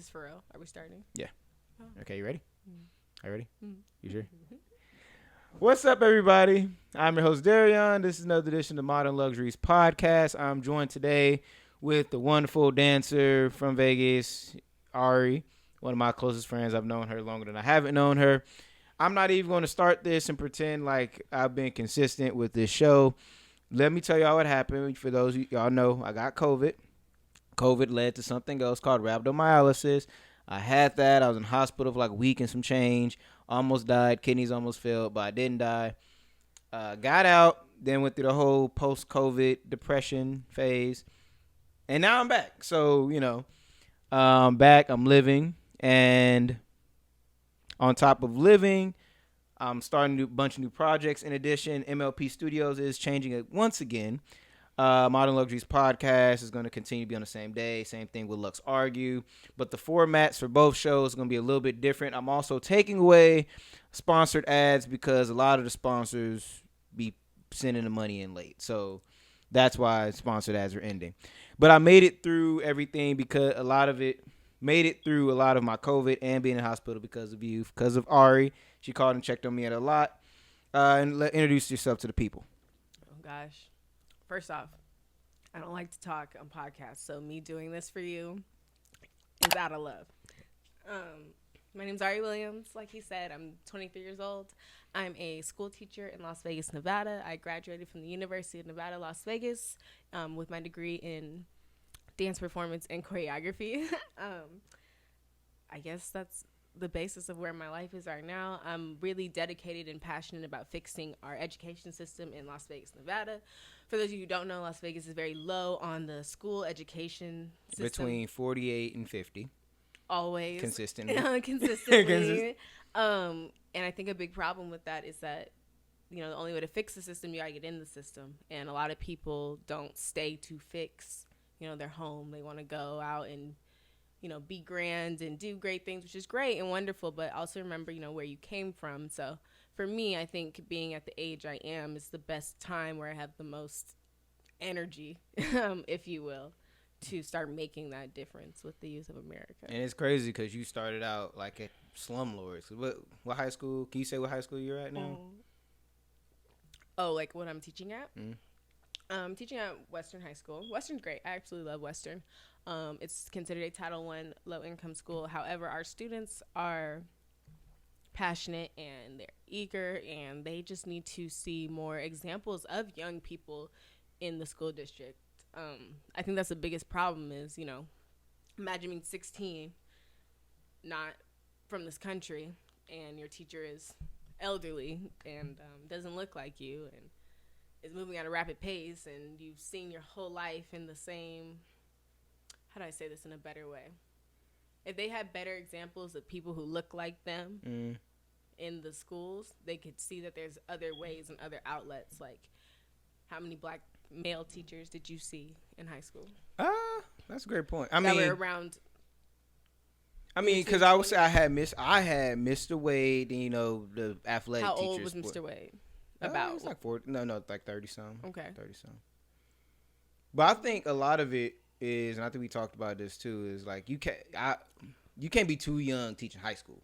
this for real? Are we starting? Yeah. Oh. Okay, you ready? Are you ready? Mm. You sure? What's up, everybody? I'm your host, Darion. This is another edition of Modern Luxuries Podcast. I'm joined today with the wonderful dancer from Vegas, Ari, one of my closest friends. I've known her longer than I haven't known her. I'm not even going to start this and pretend like I've been consistent with this show. Let me tell y'all what happened. For those of y'all know, I got COVID. COVID led to something else called rhabdomyolysis. I had that. I was in hospital for like a week and some change. Almost died. Kidneys almost failed, but I didn't die. Got out. Then went through the whole post-COVID depression phase. And now I'm back. So, I'm back. I'm living. And on top of living, I'm starting a bunch of new projects. In addition, MLP Studios is changing it once again. Modern Luxuries Podcast is going to continue to be on the same day. Same thing with Lux Argue. But the formats for both shows are going to be a little bit different. I'm also taking away sponsored ads because a lot of the sponsors be sending the money in late. So that's why sponsored ads are ending. But I made it through everything because a lot of my COVID and being in hospital because of you, because of Ari. She called and checked on me a lot. Introduce yourself to the people. Oh, gosh. First off, I don't like to talk on podcasts, so me doing this for you is out of love. My name's Ari Williams. Like he said, I'm 23 years old. I'm a school teacher in Las Vegas, Nevada. I graduated from the University of Nevada, Las Vegas, with my degree in dance performance and choreography. I guess that's the basis of where my life is right now. I'm really dedicated and passionate about fixing our education system in Las Vegas, Nevada. For those of you who don't know, Las Vegas is very low on the school education system. Between 48 and 50. Always. Consistently. And I think a big problem with that is that, the only way to fix the system, you got to get in the system. And a lot of people don't stay to fix, their home. They want to go out and, be grand and do great things, which is great and wonderful, but also remember, where you came from. So for me, I think being at the age I am is the best time where I have the most energy, if you will, to start making that difference with the youth of America. And it's crazy because you started out like at slumlords. What high school? Can you say what high school you're at now? Oh, like what I'm teaching at? Mm. I'm teaching at Western High School. Western's great. I absolutely love Western. It's considered a Title I low-income school. However, our students are passionate and they're eager, and they just need to see more examples of young people in the school district. I think that's the biggest problem is, imagine being 16, not from this country, and your teacher is elderly and doesn't look like you and is moving at a rapid pace, and you've seen your whole life in the same, how do I say this in a better way? If they had better examples of people who look like them in the schools, they could see that there's other ways and other outlets. Like, how many black male teachers did you see in high school? That's a great point. That were around. Because I would say I had Mr. Wade, and the athletic teachers. How old was Mr. Wade? About it's like 40. No, like 30 some. Okay, 30 some. But I think a lot of it is, and I think we talked about this too, is like you can't be too young teaching high school.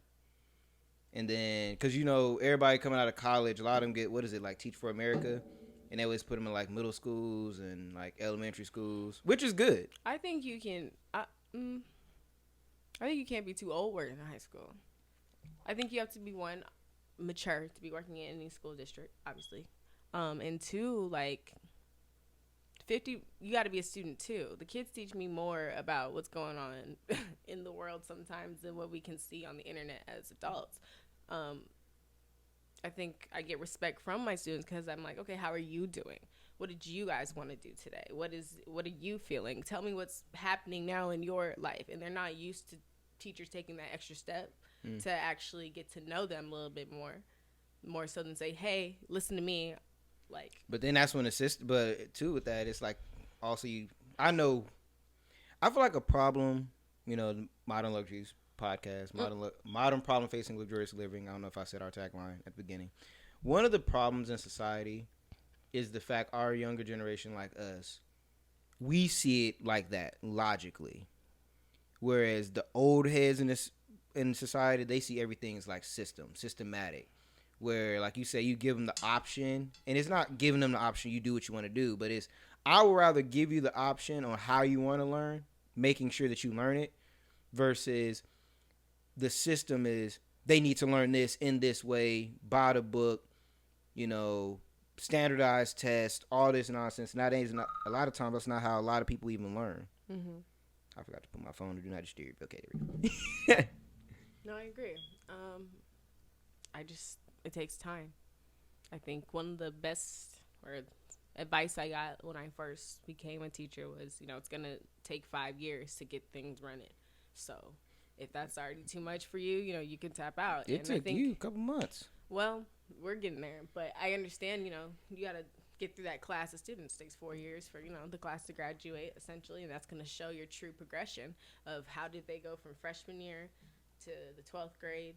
And then, because everybody coming out of college, a lot of them get Teach for America, and they always put them in like middle schools and like elementary schools, which is good. I think you can. I think you can't be too old working in high school. I think you have to be mature to be working in any school district, obviously. And two, 50, you got to be a student too. The kids teach me more about what's going on in the world sometimes than what we can see on the internet as adults. I think I get respect from my students because I'm like, okay, how are you doing? What did you guys want to do today? What are you feeling? Tell me what's happening now in your life. And they're not used to teachers taking that extra step to actually get to know them a little bit more so than say, hey, listen to me. But then that's when but too with that, it's like also I feel like a problem, Modern Luxuries Podcast, modern problem facing luxurious living. I don't know if I said our tagline at the beginning. One of the problems in society is the fact our younger generation, like us, we see it like that logically. Whereas the old heads in society, they see everything as like systematic. Where, like you say, you give them the option, and it's not giving them the option. You do what you want to do, but it's I would rather give you the option on how you want to learn, making sure that you learn it, versus the system is they need to learn this in this way, by the book, standardized test, all this nonsense. And that ain't not, a lot of times that's not how a lot of people even learn. Mm-hmm. I forgot to put my phone to do not disturb. Okay, there we go. No, I agree. It takes time. I think one of the best advice I got when I first became a teacher was, it's going to take 5 years to get things running. So if that's already too much for you, you can tap out. It took you a couple months. Well, we're getting there. But I understand, you got to get through that class of students. It takes 4 years for, the class to graduate, essentially. And that's going to show your true progression of how did they go from freshman year to the 12th grade.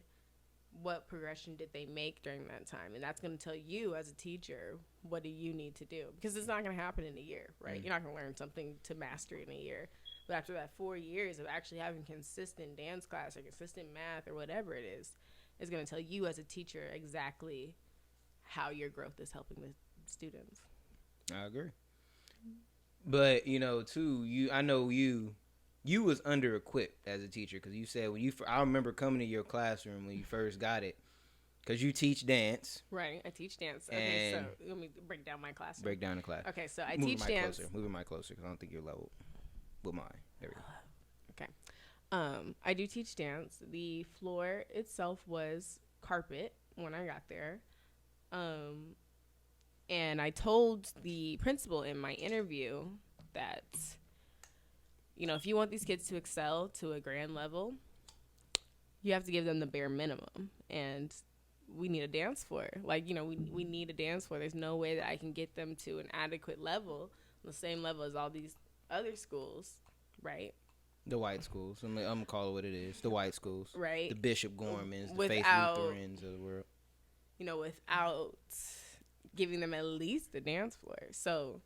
What progression did they make during that time? And that's going to tell you as a teacher, what do you need to do? Because it's not going to happen in a year, right? Mm-hmm. You're not going to learn something to master in a year. But after that 4 years of actually having consistent dance class or consistent math or whatever it is going to tell you as a teacher exactly how your growth is helping the students. I agree. But, too, I know you was under-equipped as a teacher because you said I remember coming to your classroom when you first got it because you teach dance. Right, I teach dance. Okay, so let me break down my classroom. Break down the class. Okay, so I teach dance. Move your mic closer because I don't think you're level with mine. There we go. Okay. I do teach dance. The floor itself was carpet when I got there. And I told the principal in my interview that, if you want these kids to excel to a grand level, you have to give them the bare minimum. And we need a dance floor. Like, we need a dance floor. There's no way that I can get them to an adequate level, the same level as all these other schools, right? The white schools. I'm going to call it what it is. The white schools. Right. The Bishop Gormans, the Faith Lutherans of the world. Without giving them at least the dance floor. So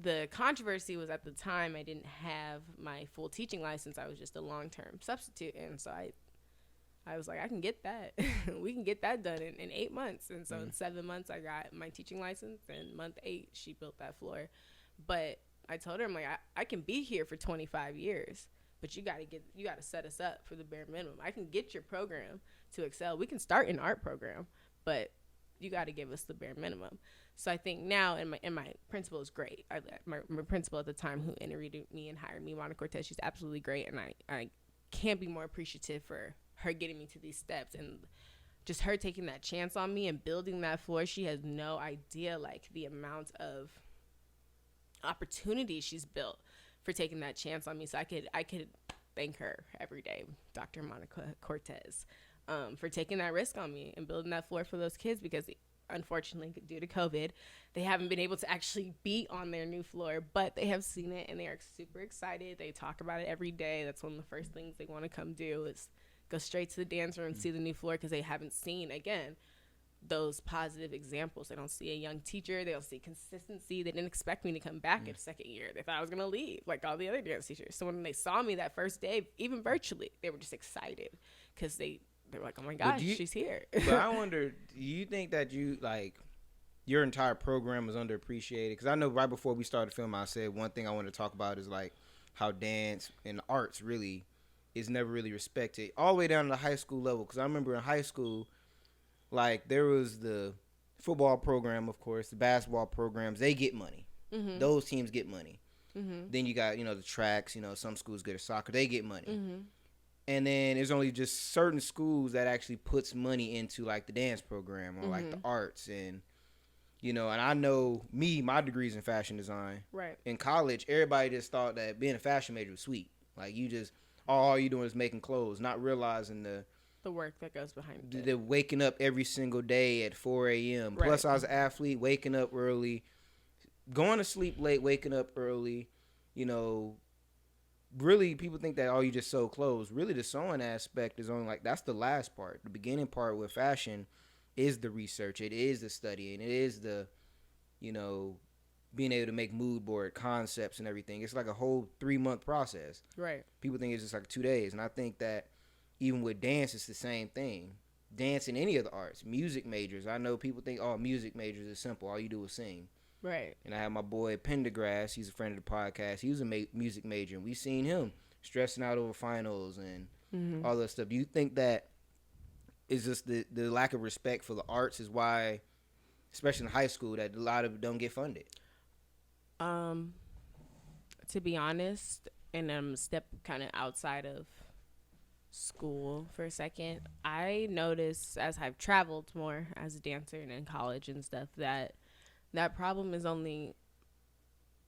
the controversy was at the time I didn't have my full teaching license. I was just a long-term substitute. And so I was like, I can get that. We can get that done in 8 months. And so in 7 months, I got my teaching license. And month 8, she built that floor. But I told her, I'm like, I can be here for 25 years, but you got to set us up for the bare minimum. I can get your program to excel. We can start an art program, but you got to give us the bare minimum. So I think now, and my principal is great. My principal at the time who interviewed me and hired me, Monica Cortez, she's absolutely great. And I can't be more appreciative for her getting me to these steps and just her taking that chance on me and building that floor. She has no idea, like, the amount of opportunity she's built for taking that chance on me. So I could thank her every day, Dr. Monica Cortez, for taking that risk on me and building that floor for those kids, because unfortunately, due to COVID, they haven't been able to actually be on their new floor, but they have seen it and they are super excited. They talk about it every day. That's one of the first things they want to come do is go straight to the dance room and see the new floor, because they haven't seen, again, those positive examples. They don't see a young teacher. They don't see consistency. They didn't expect me to come back at second year. They thought I was going to leave like all the other dance teachers. So when they saw me that first day, even virtually, they were just excited because they were like, oh my gosh, she's here. But I wonder, do you think that your entire program is underappreciated? Because I know right before we started filming, I said one thing I want to talk about is like how dance and arts really is never really respected all the way down to the high school level. Because I remember in high school, like, there was the football program, of course, the basketball programs. They get money. Mm-hmm. Those teams get money. Mm-hmm. Then you got, the tracks. Some schools good at soccer. They get money. Mm-hmm. And then there's only just certain schools that actually puts money into, like, the dance program or, like, the arts. And, and I know my degree's in fashion design. Right. In college, everybody just thought that being a fashion major was sweet. Like, you just, all you doing is making clothes, not realizing the work that goes behind it. The waking up every single day at 4 a.m. Right. Plus, I was an athlete, waking up early, going to sleep late, waking up early. Really, people think that, you just sew clothes. Really, the sewing aspect is only, like, that's the last part. The beginning part with fashion is the research. It is the studying. It is the, being able to make mood board concepts and everything. It's like a whole 3-month process. Right. People think it's just like 2 days. And I think that even with dance, it's the same thing. Dance in any of the arts. Music majors. I know people think, oh, music majors is simple. All you do is sing. Right. And I have my boy Pendergrass. He's a friend of the podcast. He was a music major. And we seen him stressing out over finals and all that stuff. Do you think that is just the lack of respect for the arts is why, especially in high school, that a lot of it don't get funded? To be honest, and step kind of outside of school for a second, I noticed as I've traveled more as a dancer and in college and stuff that problem is only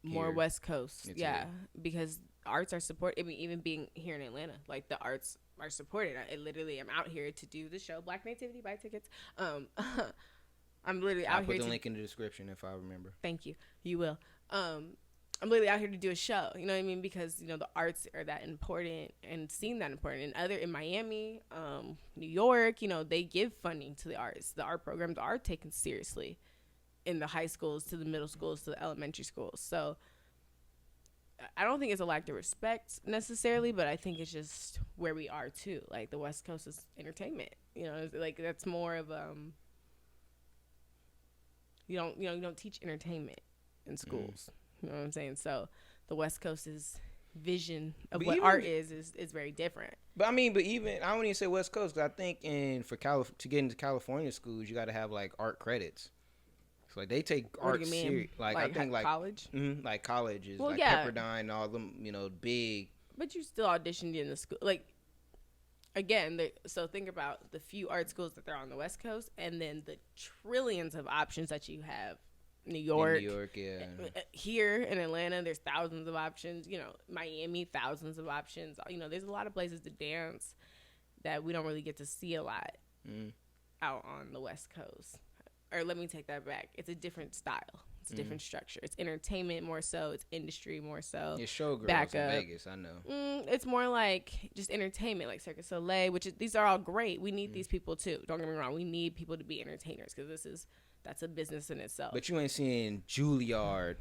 more Here. West Coast. It's Yeah, here. because arts are supported. I mean, even being here in Atlanta, like the arts are supported. I literally am out here to do the show Black Nativity. Buy tickets. I'm literally out I'll here put the to link in the description if I remember. Thank you. You will. I'm literally out here to do a show. You know what I mean? Because the arts are that important and seem that important. And in Miami, New York, they give funding to the arts. The art programs are taken seriously in the high schools, to the middle schools, to the elementary schools. So I don't think it's a lack of respect necessarily, but I think it's just where we are too. Like the West Coast is entertainment. It's like that's more of you don't teach entertainment in schools. You know what I'm saying? So the West Coast's vision of what art is very different. But even I don't even say West Coast, 'cause I think to get into California schools, you got to have like art credits. So like they take art serious. Like I think like college. Like colleges, Well, like yeah. Pepperdine, all them, big. But you still auditioned in the school. Like again, so think about the few art schools that are on the West Coast, and then the trillions of options that you have. New York, Yeah. Here in Atlanta, there's thousands of options. Miami, thousands of options. There's a lot of places to dance that we don't really get to see a lot out on the West Coast. Or let me take that back. It's a different style. It's a different structure. It's entertainment more so. It's industry more so. It's showgirls in Vegas, I know. It's more like just entertainment, like Cirque du Soleil, these are all great. We need these people too. Don't get me wrong. We need people to be entertainers because that's a business in itself. But you ain't seeing Juilliard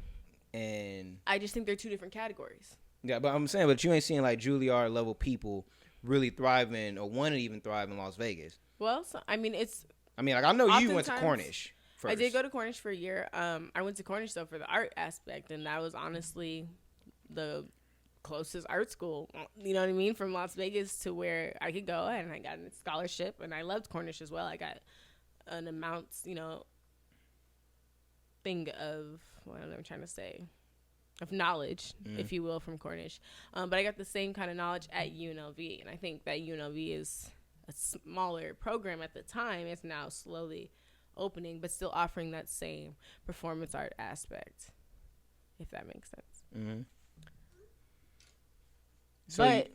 and... I just think they're two different categories. Yeah, but I'm saying, but you ain't seeing like Juilliard level people really thriving or want to even thrive in Las Vegas. Well, I know you went to Cornish first. I did go to Cornish for a year. I went to Cornish, though, for the art aspect, and that was honestly the closest art school, you know what I mean, from Las Vegas to where I could go, and I got a scholarship, and I loved Cornish as well. I got an amount, thing of, what am I trying to say, of knowledge, if you will, from Cornish. But I got the same kind of knowledge at UNLV, and I think that UNLV is a smaller program at the time. It's now slowly opening, but still offering that same performance art aspect, if that makes sense. Mm-hmm. But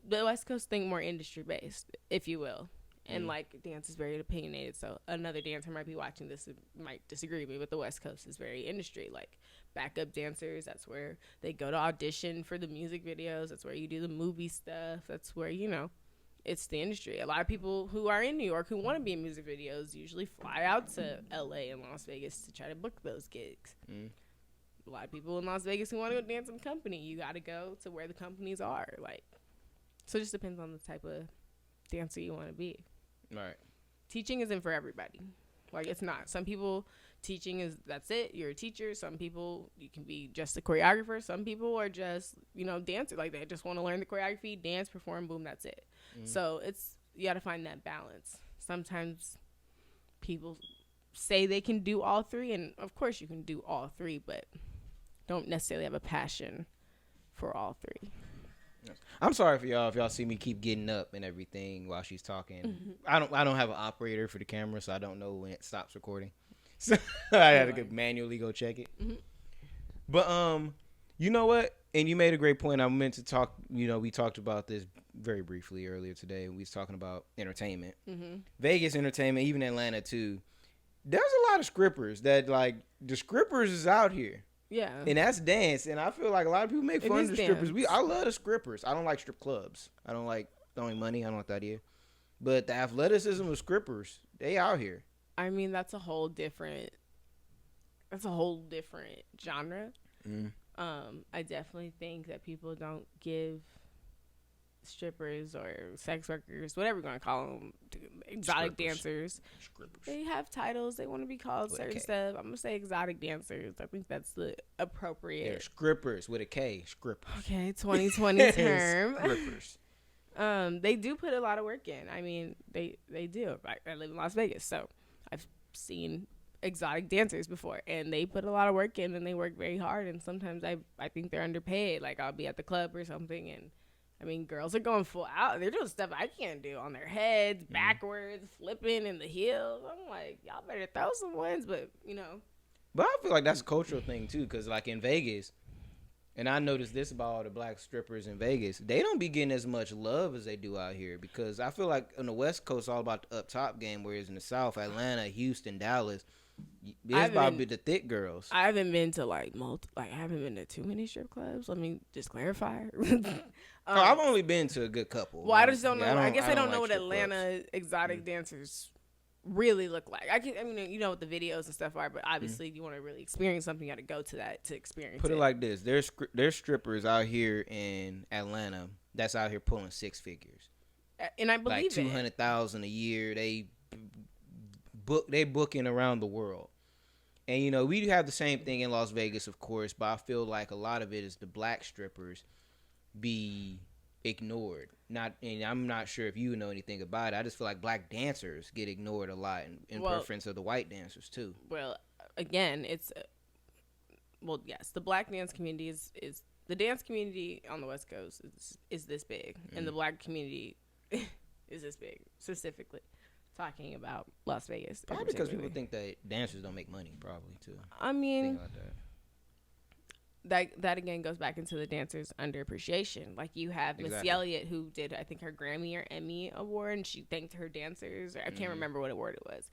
the West Coast thing more industry based, if you will. And like dance is very opinionated, so another dancer might be watching this and might disagree with me, but the West Coast is very industry. Like backup dancers, that's where they go to audition for the music videos. That's where you do the movie stuff. That's where, it's the industry. A lot of people who are in New York who want to be in music videos usually fly out to LA and Las Vegas to try to book those gigs. A lot of people in Las Vegas who want to go dance in a company, you got to go to where the companies are. Like, so it just depends on the type of dancer you want to be. Right. Teaching isn't for everybody. Like, it's not. Some people, teaching is, that's it. You're a teacher. Some people, you can be just a choreographer. Some people are just, dancer. Like, they just want to learn the choreography, dance, perform, boom, that's it. So you got to find that balance. Sometimes people say they can do all three, and of course you can do all three, but don't necessarily have a passion for all three. I'm sorry for y'all if y'all see me keep getting up and everything while she's talking. I don't have an operator for the camera, so I don't know when it stops recording. So I had to manually go check it. But you know what? And you made a great point. I meant to talk. We talked about this very briefly earlier today. We was talking about entertainment, Vegas entertainment, even Atlanta too. There's a lot of scrippers that like the scrippers is out here. Yeah. And that's dance. And I feel like a lot of people make fun of the strippers. I love the strippers. I don't like strip clubs. I don't like throwing money. I don't like that idea. But the athleticism of strippers, they out here. I mean, that's a whole different that's a whole different genre. Mm. I definitely think that people don't give strippers or sex workers, whatever you're gonna call them, exotic dancers. They have titles. They want to be called With a certain K. stuff. I'm gonna say exotic dancers. I think that's the appropriate. They're scrippers with a K. Scrippers. Okay, 2020 term. Scrippers. They do put a lot of work in. I mean, they do. I live in Las Vegas, so I've seen exotic dancers before, and they put a lot of work in, and they work very hard. And sometimes I think they're underpaid. Like, I'll be at the club or something, and I mean, girls are going full out. They're doing stuff I can't do on their heads, backwards, flipping in the heels. I'm like, y'all better throw some ones, but you know. But I feel like that's a cultural thing too, because like in Vegas, and I noticed this about all the black strippers in Vegas, they don't be getting as much love as they do out here. Because I feel like on the West Coast, it's all about the up top game, whereas in the South, Atlanta, Houston, Dallas, it's about the thick girls. I haven't been to I haven't been to too many strip clubs. Let me just clarify. I've only been to a good couple. Well, I just don't know. I guess I don't know like what Atlanta exotic dancers really look like. I mean, you know what the videos and stuff are, but obviously, you want to really experience something, you got to go to that to experience. Put it like this: there's strippers out here in Atlanta that's out here pulling six figures, and I believe like 200,000 a year. They booking around the world. And, you know, we have the same thing in Las Vegas, of course, but I feel like a lot of it is the black strippers be ignored. And I'm not sure if you know anything about it. I just feel like black dancers get ignored a lot in preference of the white dancers, too. Well, again, yes, the black dance community is the dance community on the West Coast is this big, and the black community is this big, specifically. Talking about Las Vegas. Probably because people think that dancers don't make money, probably, too. I mean, that again goes back into the dancers' underappreciation. Like, you have Missy Elliott, who did, I think, her Grammy or Emmy award, and she thanked her dancers. I can't remember what award it was.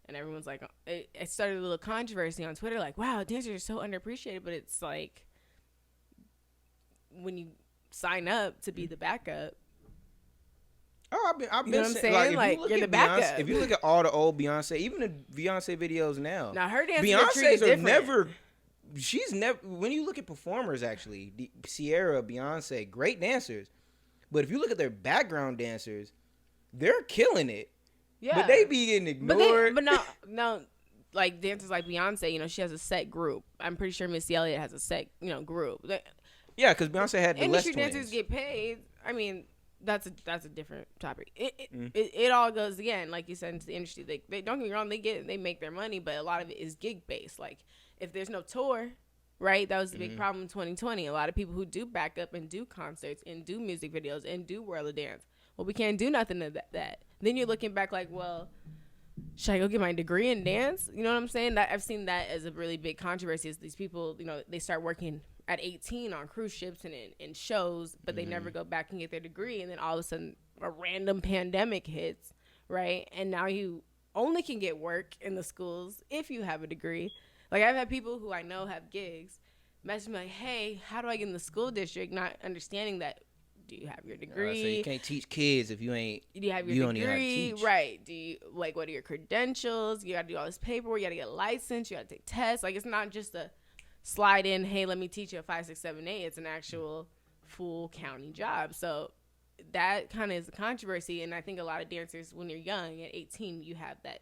And everyone's like, it started a little controversy on Twitter, like, wow, dancers are so underappreciated. But it's like, when you sign up to be the backup, I've been you know what I'm saying? Like, you're the backup. If you look at all the old Beyonce, even the Beyonce videos now her dancers Beyonce's are never. She's never. When you look at performers, actually, Sierra, Beyonce, great dancers, but if you look at their background dancers, they're killing it. Yeah, but they be getting ignored. But no, like dancers like Beyonce, you know, she has a set group. I'm pretty sure Missy Elliott has a set, group. Yeah, because Beyonce had the industry Les dancers get paid. I mean, that's a different topic. It all goes again, like you said, into the industry. They don't get me wrong, they make their money, but a lot of it is gig based. Like, if there's no tour, right? That was the big problem in 2020. A lot of people who do back up and do concerts and do music videos and do World of Dance. Well, we can't do nothing to that. Then you're looking back like, well, should I go get my degree in dance? You know what I'm saying? That I've seen that as a really big controversy. Is these people, they start working at 18 on cruise ships and in shows, but they never go back and get their degree. And then all of a sudden a random pandemic hits, right? And now you only can get work in the schools if you have a degree. Like, I've had people who I know have gigs message me like, hey, how do I get in the school district? Not understanding that, do you have your degree? So you can't teach kids if you ain't. Do you have your degree? Right. Do you, like, what are your credentials? You got to do all this paperwork. You got to get licensed. You got to take tests. Like, it's not just a slide in, hey, let me teach you a 5, 6, 7, 8. It's an actual full county job. So that kind of is the controversy. And I think a lot of dancers, when you're young, at 18, you have that.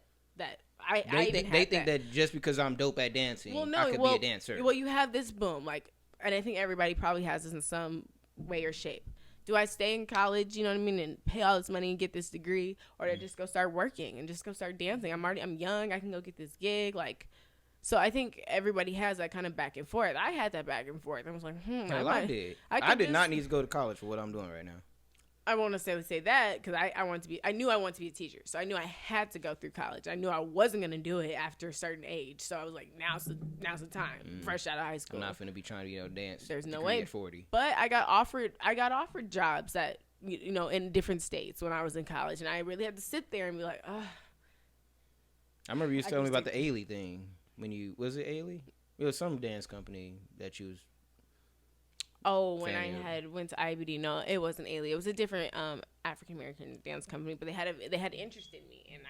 They think that just because I'm dope at dancing, I could be a dancer. Well, you have this boom, like, and I think everybody probably has this in some way or shape. Do I stay in college, you know what I mean, and pay all this money and get this degree, or do I just go start working and just go start dancing? I'm young, I can go get this gig, like. So I think everybody has that kind of back and forth. I had that back and forth. I was like, I did. I did not need to go to college for what I'm doing right now. I won't necessarily say that because I knew I wanted to be a teacher. So I knew I had to go through college. I knew I wasn't going to do it after a certain age. So I was like, now's the time, fresh out of high school. I'm not going to be trying to, dance. There's no way. At 40. But I got offered jobs that, in different states when I was in college. And I really had to sit there and be like, ugh. I remember you telling me about the Ailey thing. Was it Ailey? It was some dance company that you was. Oh, when I went to IBD, no, it wasn't Ailey. It was a different African American dance company, but they had interest in me, and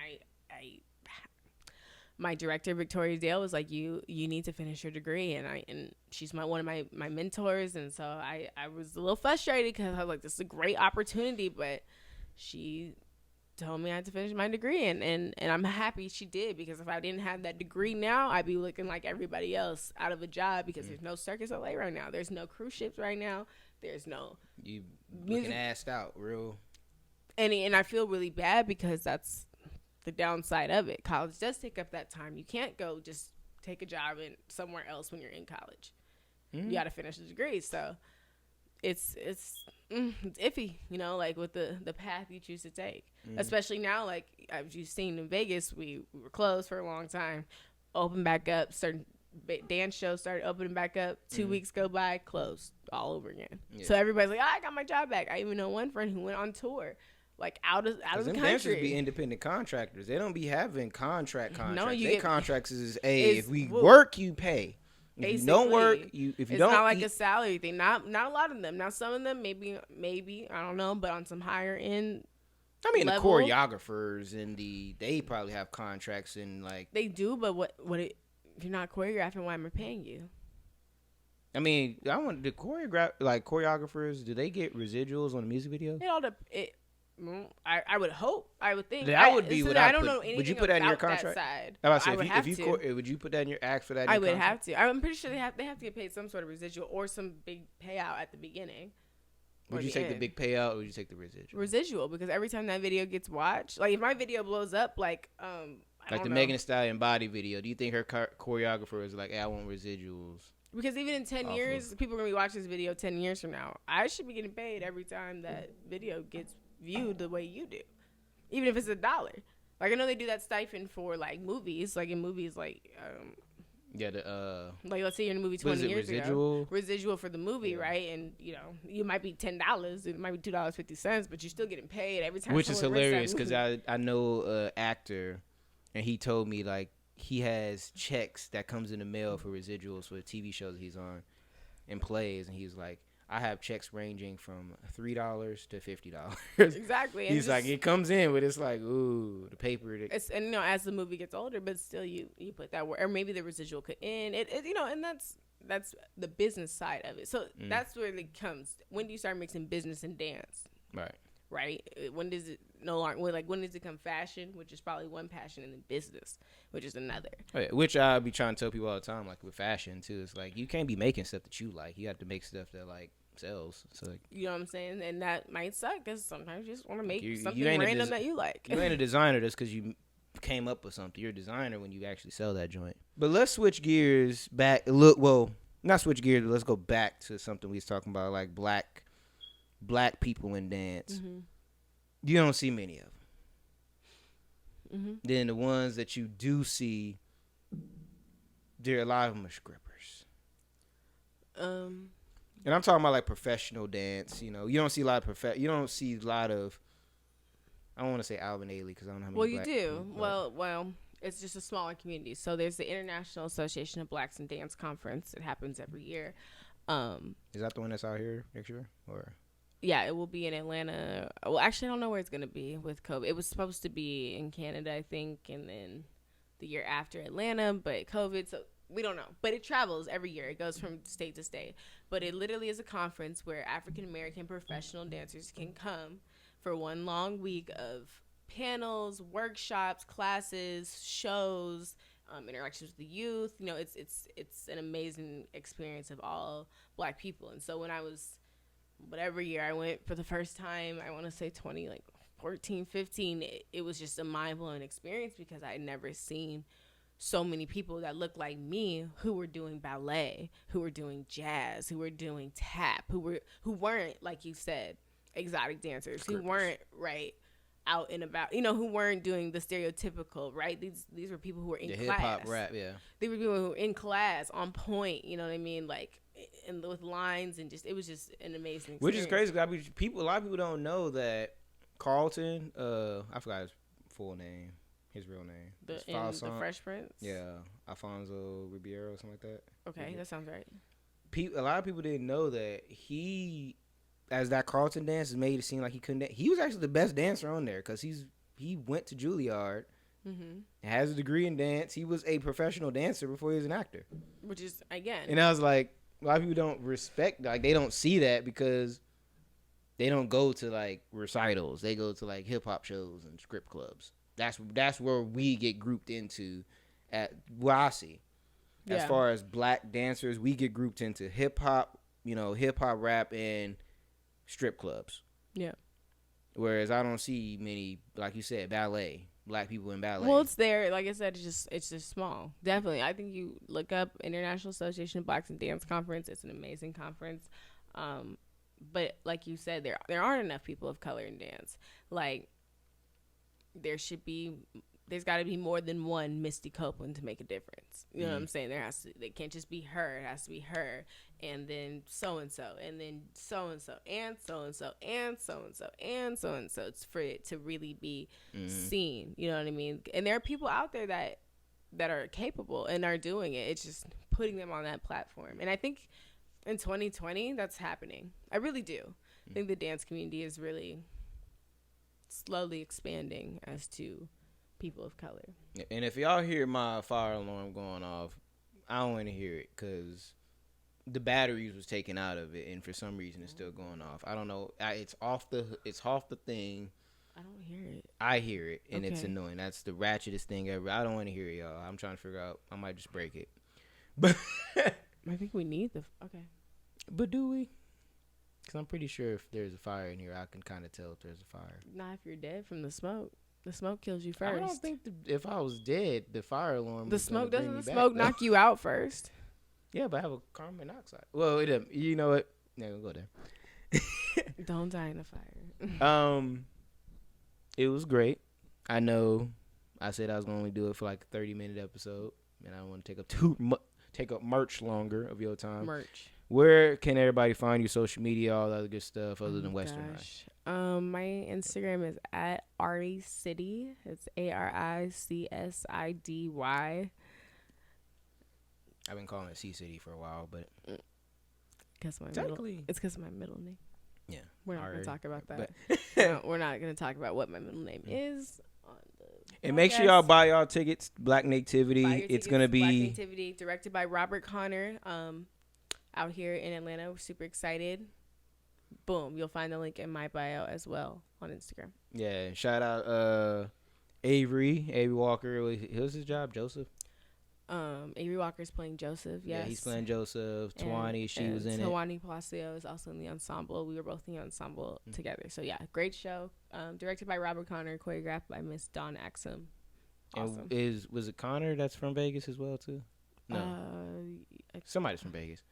my director, Victoria Dale, was like, you need to finish your degree. And she's one of my mentors. And so I was a little frustrated because I was like, this is a great opportunity, but she told me I had to finish my degree, and I'm happy she did, because if I didn't have that degree now, I'd be looking like everybody else, out of a job, because there's no Circus LA right now. There's no cruise ships right now. There's no you looking assed out, real. And I feel really bad, because that's the downside of it. College does take up that time. You can't go just take a job in somewhere else when you're in college. You got to finish the degree. So it's iffy, you know, like with the path you choose to take. Especially now, like as you've seen in Vegas, we were closed for a long time. Open back up. Certain dance shows started opening back up. 2 weeks go by, closed all over again. Yeah. So everybody's like, I got my job back. I even know one friend who went on tour, like out of the country. Dancers be independent contractors. They don't be having contracts. No, their contracts is if we work, you pay. If you don't work, if you it's don't, it's not like a salary thing. Not a lot of them. Now some of them maybe I don't know, but on some higher end. I mean, level, the choreographers and they probably have contracts and like they do, but if you're not choreographing, why am I paying you? I mean, I want the choreographers. Do they get residuals on the music video? I would hope. I would think that would be what I don't know anything. Would you put that in your contract? Would you put that in your ask for that? I would have to. I'm pretty sure they have to get paid some sort of residual or some big payout at the beginning. Would you take the big payout or would you take the residual? Residual, because every time that video gets watched, like if my video blows up, like the Megan Thee Stallion body video, do you think her choreographer is like, hey, I want residuals? Because even in 10 years, people are going to be watching this video 10 years from now. I should be getting paid every time that video gets viewed the way you do. Even if it's $1. Like, I know they do that stipend for, like, movies. Like, in movies, like, like, let's say you're in a movie 20 years ago. Residual for the movie, right? And, you know, you might be $10. It might be $2.50, but you're still getting paid every time. Which is hilarious, because I know an actor, and he told me, like, he has checks that comes in the mail for residuals for the TV shows he's on and plays, and he's like, I have checks ranging from $3 to $50. Exactly. He's like, it comes in, but it's like, ooh, the paper. And you know, as the movie gets older, but still, you put that word, or maybe the residual could end. You know, and that's the business side of it. So that's where it comes. When do you start mixing business and dance? Right. When does it no longer? When does it become fashion, which is probably one passion, and then business, which is another. Which I be trying to tell people all the time, like with fashion too. It's like you can't be making stuff that you like. You have to make stuff that like sells. So like, you know what I'm saying? And that might suck, because sometimes you just want to make something random that you like. You ain't a designer just because you came up with something. You're a designer when you actually sell that joint. But let's switch gears back. Not switch gears, but let's go back to something we was talking about, like black people in dance. You don't see many of them. Then the ones that you do see, a lot of them are scrippers. And I'm talking about like professional dance. You know, you don't see a lot of I don't want to say Alvin Ailey, because I don't know how many. Well, you do. Well, it's just a smaller community. So there's the International Association of Blacks in Dance Conference. It happens every year. Is that the one that's out here next year, or? Yeah, it will be in Atlanta. Well, actually, I don't know where it's going to be with COVID. It was supposed to be in Canada, I think, and then the year after Atlanta, but COVID, so we don't know. But it travels every year. It goes from state to state. But it literally is a conference where African-American professional dancers can come for one long week of panels, workshops, classes, shows, interactions with the youth. You know, it's an amazing experience of all Black people. And so when I was... whatever year I went for the first time, I want to say 14, 15, it was just a mind-blowing experience, because I had never seen so many people that looked like me, who were doing ballet, who were doing jazz, who were doing tap, who weren't, like you said, exotic dancers, who weren't out and about, you know, who weren't doing the stereotypical, right? These were people who were in class. The hip-hop rap, yeah. They were people who were in class, on point, you know what I mean? Like, and with lines, and just, it was just an amazing experience. Which is crazy, because a lot of people don't know that Carlton, I forgot his full name, his real name. The Fresh Prince? Yeah, Alfonso Ribeiro, something like that. Okay, that sounds right. A lot of people didn't know that he, as that Carlton dance, made it seem like he couldn't dance. He was actually the best dancer on there, because he went to Juilliard has a degree in dance. He was a professional dancer before he was an actor. Which is, again. And I was like, a lot of people don't respect, like, they don't see that because they don't go to, like, recitals. They go to, like, hip-hop shows and strip clubs. That's where we get grouped into at what I see. As far as black dancers, we get grouped into hip-hop, hip-hop, rap, and strip clubs. Yeah. Whereas I don't see many, like you said, ballet. Black people in ballet. Well, it's there. Like I said, it's just small. Definitely. I think you look up International Association of Blacks in Dance Conference. It's an amazing conference. But like you said, there aren't enough people of color in dance. Like, there's got to be more than one Misty Copeland to make a difference. You know what I'm saying? They can't just be her. It has to be her, and then so-and-so, and then so-and-so, and so-and-so, and so-and-so, and so-and-so. It's for it to really be seen. You know what I mean? And there are people out there that are capable and are doing it. It's just putting them on that platform. And I think in 2020, that's happening. I really do. I think the dance community is really slowly expanding as to people of color. And if y'all hear my fire alarm going off, I don't want to hear it because the batteries was taken out of it, and for some reason it's still going off. I don't know. It's off the thing. I don't hear it. I hear it, and it's Okay. annoying. That's the ratchetest thing ever. I don't want to hear it, y'all. I'm trying to figure out. I might just break it. But I think we need okay. But do we? Because I'm pretty sure if there's a fire in here, I can kind of tell if there's a fire. Not if you're dead from the smoke. The smoke kills you first. I don't think if I was dead, the fire alarm. the was gonna smoke bring doesn't me the back, smoke though. knock you out first. Yeah, but I have a carbon monoxide. Well, it doesn't. You know what? No, we'll go there. Don't die in a fire. It was great. I know. I said I was gonna only do it for like a 30-minute episode, and I don't want to take up much longer of your time. Merch. Where can everybody find your social media, all that other good stuff, other than Western High? My Instagram is at Ari City. It's ARICSIDY. I've been calling it C City for a while, but It's because of my middle name. Yeah, We're not gonna talk about that. But No, we're not gonna talk about what my middle name is on the. And make sure y'all buy y'all tickets. Black Nativity. It's gonna be Black Nativity, directed by Robert Connor. Out here in Atlanta, we're super excited. Boom! You'll find the link in my bio as well on Instagram. Yeah. Shout out Avery Walker. Who's his job? Joseph. Avery Walker's playing Joseph. Yes. Yeah, he's playing Joseph. Tawani, she was in it. Tawani Palacio is also in the ensemble. We were both in the ensemble together. So yeah, great show. Directed by Robert Connor, choreographed by Miss Dawn Axum. Awesome. And was it Connor that's from Vegas as well too? No, somebody's from Vegas.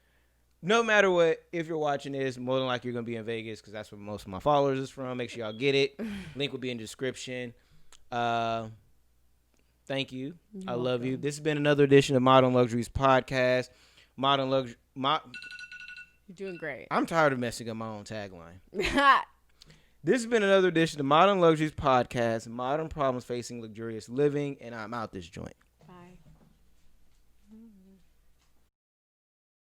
No matter what, if you're watching this, more than likely you're gonna be in Vegas because that's where most of my followers is from. Make sure y'all get it. Link will be in the description. Thank you. I love you. This has been another edition of Modern Luxuries Podcast. You're doing great. I'm tired of messing up my own tagline. This has been another edition of Modern Luxuries Podcast, modern problems facing luxurious living, and I'm out this joint.